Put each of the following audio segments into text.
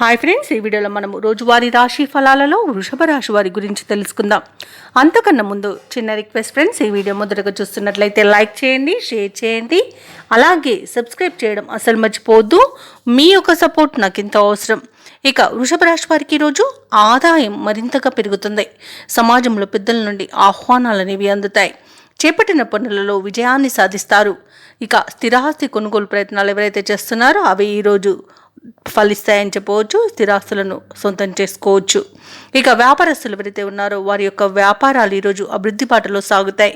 Hi friends, ఈ వీడియోలో మనము రోజువారీ రాశి ఫలాలలో వృషభ రాశి వారి గురించి తెలుసుకుందాం. అంతకన్నా ముందు చిన్న రిక్వెస్ట్ ఫ్రెండ్స్, ఈ వీడియో మొదటగా చూస్తున్నట్లయితే లైక్ చేయండి, షేర్ చేయండి, అలాగే సబ్స్క్రైబ్ చేయడం అసలు మర్చిపోవద్దు. మీ యొక్క సపోర్ట్ నాకు ఎంతో అవసరం. ఇక వృషభ రాశి వారికి ఈరోజు ఆదాయం మరింతగా పెరుగుతుంది. సమాజంలో పెద్దల నుండి ఆహ్వానాలు అనేవి అందుతాయి. చేపట్టిన పనులలో విజయాన్ని సాధిస్తారు. ఇక స్థిరాస్తి కొనుగోలు ప్రయత్నాలు ఎవరైతే చేస్తున్నారో అవి ఈరోజు ఫలిస్తాయని చెప్పవచ్చు. స్థిరాస్తులను సొంతం చేసుకోవచ్చు. ఇక వ్యాపారస్తులు ఎవరైతే ఉన్నారో వారి యొక్క వ్యాపారాలు ఈరోజు అభివృద్ధి బాటలో సాగుతాయి.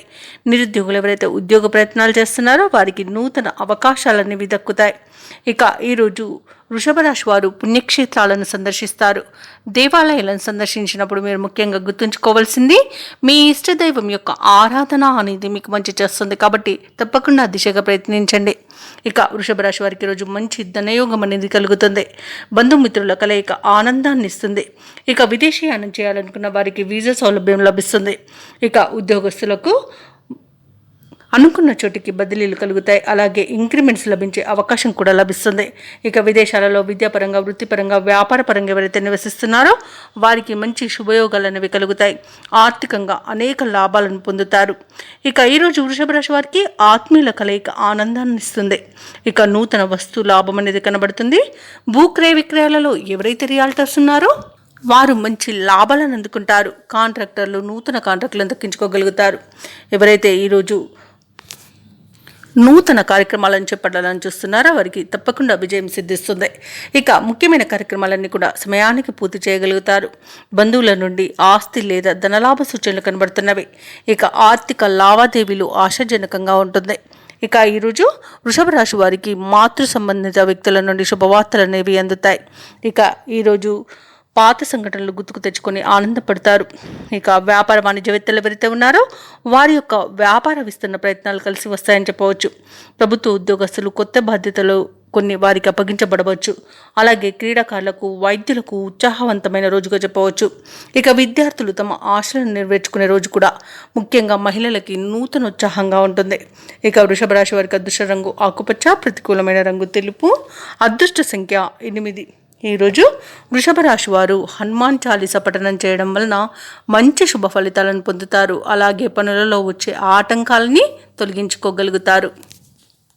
నిరుద్యోగులు ఎవరైతే ఉద్యోగ ప్రయత్నాలు చేస్తున్నారో వారికి నూతన అవకాశాలనేవి దక్కుతాయి. ఇక ఈరోజు వృషభ రాశి వారు పుణ్యక్షేత్రాలను సందర్శిస్తారు. దేవాలయాలను సందర్శించినప్పుడు మీరు ముఖ్యంగా గుర్తుంచుకోవాల్సింది మీ ఇష్టదైవం యొక్క ఆరాధన అనేది మీకు మంచి చేస్తుంది. కాబట్టి తప్పకుండా దిశగా ప్రయత్నించండి. ఇక వృషభ రాశి వారికి ఈరోజు మంచి ధనయోగం అనేది కలుగుతుంది. బంధుమిత్రుల కలయిక ఆనందాన్ని ఇస్తుంది. ఇక విదేశీయానం చేయాలనుకున్న వారికి వీసా సౌలభ్యం లభిస్తుంది. ఇక ఉద్యోగస్తులకు అనుకున్న చోటికి బదిలీలు కలుగుతాయి. అలాగే ఇంక్రిమెంట్స్ లభించే అవకాశం కూడా లభిస్తుంది. ఇక విదేశాలలో విద్యాపరంగా, వృత్తిపరంగా, వ్యాపారపరంగా ఎవరైతే నివసిస్తున్నారో వారికి మంచి శుభయోగాలు అనేవి కలుగుతాయి. ఆర్థికంగా అనేక లాభాలను పొందుతారు. ఇక ఈరోజు వృషభ రాశి వారికి ఆత్మీయుల కలయిక ఆనందాన్ని ఇస్తుంది. ఇక నూతన వస్తు లాభం అనేది కనబడుతుంది. భూక్రయ విక్రయాలలో ఎవరైతే రియాల్టర్స్ ఉన్నారో వారు మంచి లాభాలను అందుకుంటారు. కాంట్రాక్టర్లు నూతన కాంట్రాక్టులను దక్కించుకోగలుగుతారు. ఎవరైతే ఈరోజు నూతన కార్యక్రమాలను చేపట్టాలని చూస్తున్నారో వారికి తప్పకుండా విజయం సిద్ధిస్తుంది. ఇక ముఖ్యమైన కార్యక్రమాలన్నీ కూడా సమయానికి పూర్తి చేయగలుగుతారు. బంధువుల నుండి ఆస్తి లేదా ధనలాభ సూచనలు కనబడుతున్నవి. ఇక ఆర్థిక లావాదేవీలు ఆశాజనకంగా ఉంటుంది. ఇక ఈరోజు వృషభ రాశి వారికి మాతృ సంబంధిత వ్యక్తుల నుండి శుభవార్తలు అనేవి అందుతాయి. ఇక ఈరోజు పాత సంఘటనలు గుర్తుకు తెచ్చుకొని ఆనందపడతారు. ఇక వ్యాపార వాణిజ్యవేత్తలు ఎవరైతే ఉన్నారో వారి యొక్క వ్యాపార విస్తరణ ప్రయత్నాలు కలిసి వస్తాయని చెప్పవచ్చు. ప్రభుత్వ ఉద్యోగస్తులు కొత్త బాధ్యతలు కొన్ని వారికి అప్పగించబడవచ్చు. అలాగే క్రీడాకారులకు, వైద్యులకు ఉత్సాహవంతమైన రోజుగా చెప్పవచ్చు. ఇక విద్యార్థులు తమ ఆశలను నెరవేర్చుకునే రోజు కూడా. ముఖ్యంగా మహిళలకి నూతన ఉత్సాహంగా ఉంటుంది. ఇక వృషభ రాశి వారికి అదృష్ట రంగు ఆకుపచ్చ, ప్రతికూలమైన రంగు తెలుపు, అదృష్ట సంఖ్య 8. ఈరోజు వృషభ రాశి వారు హనుమాన్ చాలీస పఠనం చేయడం వలన మంచి శుభ ఫలితాలను పొందుతారు. అలాగే పనులలో వచ్చే ఆటంకాలని తొలగించుకోగలుగుతారు.